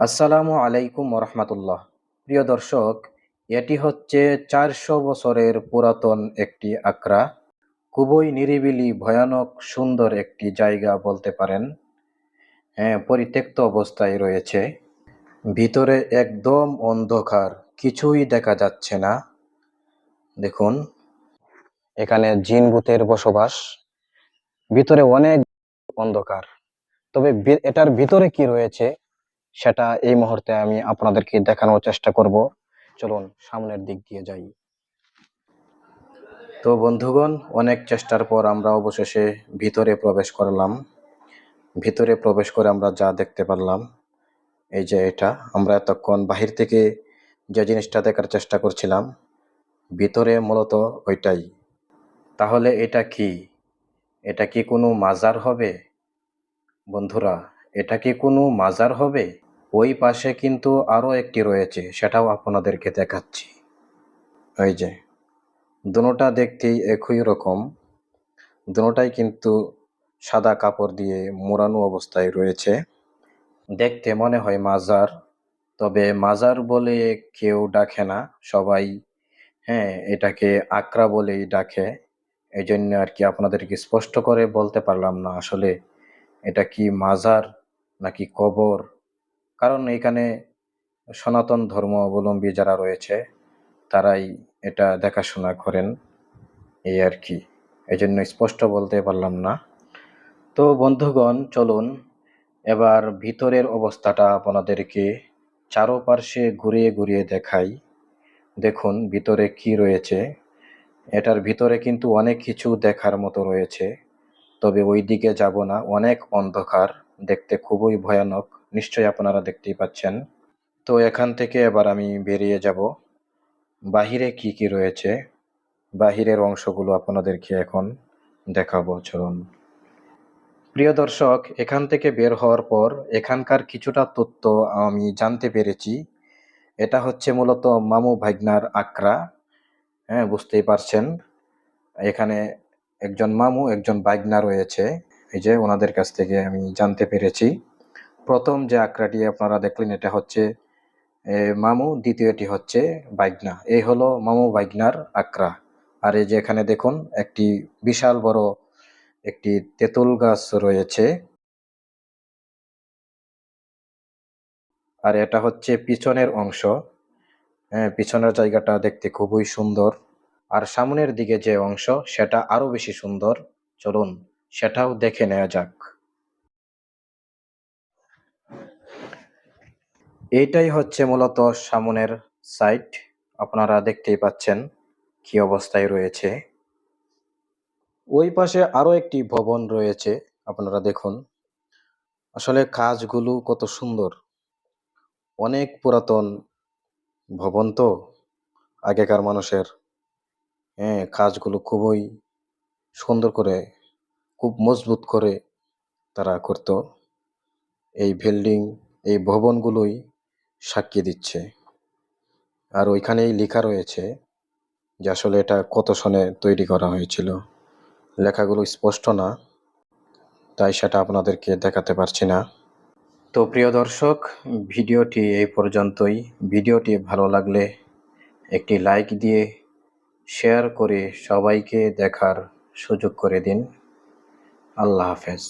আসসালামু আলাইকুম রহমতুল্লাহ। প্রিয় দর্শক, এটি হচ্ছে 400 বছরের পুরাতন একটি আখড়া। খুবই নিরিবিলি, ভয়ানক সুন্দর একটি জায়গা বলতে পারেন। হ্যাঁ, পরিত্যক্ত অবস্থায় রয়েছে। ভিতরে একদম অন্ধকার, কিছুই দেখা যাচ্ছে না। দেখুন, এখানে জিন ভূতের বসবাস। ভিতরে অনেক অন্ধকার। তবে এটার ভিতরে কি রয়েছে সেটা এই মুহূর্তে আমি আপনাদেরকে দেখানোর চেষ্টা করব। চলুন সামনের দিক দিয়ে যাই। তো বন্ধুগণ, অনেক চেষ্টার পর আমরা অবশেষে ভিতরে প্রবেশ করলাম। ভিতরে প্রবেশ করে আমরা যা দেখতে পারলাম, এই যে এটা আমরা এতক্ষণ বাহির থেকে যে জিনিসটা দেখার চেষ্টা করছিলাম, ভিতরে মূলত ওইটাই। তাহলে এটা কি? এটা কি কোনো মাজার হবে? বন্ধুরা, এটা কি কোনো মাজার হবে? ওই পাশে কিন্তু আরো একটি রয়েছে, সেটাও আপনাদেরকে দেখাচ্ছি। ওই যে দুটোটা দেখতেই একই রকম। দুটোটাই কিন্তু সাদা কাপড় দিয়ে মোড়ানো অবস্থায় রয়েছে। দেখতে মনে হয় মাজার, তবে মাজার বলে কেউ ডাকে না সবাই। হ্যাঁ, এটাকে আকরা বলেই ডাকে। এই জন্য আর কি আপনাদেরকে স্পষ্ট করে বলতে পারলাম না আসলে এটা কি মাজার নাকি কবর। কারণ এখানে সনাতন ধর্ম অবলম্বী যারা রয়েছে তারাই এটা দেখাশোনা করেন, এই আর কি। এই জন্য স্পষ্ট বলতে পারলাম না। তো বন্ধুগণ, চলুন এবার ভিতরের অবস্থাটা আপনাদেরকে চারপাশে ঘুরিয়ে ঘুরিয়ে দেখাই। দেখুন ভিতরে কি রয়েছে। এটার ভিতরে কিন্তু অনেক কিছু দেখার মতো রয়েছে, তবে ওই দিকে যাব না, অনেক অন্ধকার, দেখতে খুবই ভয়ানক। নিশ্চয়ই আপনারা দেখতেই পাচ্ছেন। তো এখান থেকে এবার আমি বেরিয়ে যাব। বাহিরে কি কি রয়েছে, বাহিরের অংশগুলো আপনাদেরকে এখন দেখাবো, চলুন। প্রিয় দর্শক, এখান থেকে বের হওয়ার পর এখানকার কিছুটা তথ্য আমি জানতে পেরেছি। এটা হচ্ছে মূলত মামু ভাগ্নার আখড়া। হ্যাঁ, বুঝতেই পারছেন, এখানে একজন মামু একজন ভাগ্না রয়েছে। এই যে ওনাদের কাছ থেকে আমি জানতে পেরেছি। প্রথম যে আখড়াটি আপনারা দেখলেন এটা হচ্ছে মামু, দ্বিতীয়টি হচ্ছে ভাগ্না। এই হলো মামু ভাগ্নার আখড়া। আর এই যে এখানে দেখুন একটি বিশাল বড় একটি তেঁতুল গাছ রয়েছে। আর এটা হচ্ছে পিছনের অংশ। হ্যাঁ, পিছনের জায়গাটা দেখতে খুবই সুন্দর। আর সামনের দিকে যে অংশ সেটা আরো বেশি সুন্দর। চলুন সেটাও দেখে নেওয়া যাক। এইটাই হচ্ছে মূলত সামনের সাইড। আপনারা দেখতেই পাচ্ছেন কি অবস্থায় রয়েছে। ওই পাশে আরো একটি ভবন রয়েছে, আপনারা দেখুন। আসলে কাজগুলো কত সুন্দর, অনেক পুরাতন ভবন তো, আগেকার মানুষের। হ্যাঁ, কাজগুলো খুবই সুন্দর করে, খুব মজবুত করে তারা করত। এই বিল্ডিং, এই ভবনগুলোই সাক্ষী দিচ্ছে। আর ওইখানেই লেখা রয়েছে যে আসলে এটা কত সনে তৈরি করা হয়েছিল। লেখাগুলো স্পষ্ট না, তাই সেটা আপনাদেরকে দেখাতে পারছি না। তো প্রিয় দর্শক, ভিডিওটি এই পর্যন্তই। ভিডিওটি ভালো লাগলে একটি লাইক দিয়ে শেয়ার করে সবাইকে দেখার সুযোগ করে দিন। আল্লাহ হাফেজ।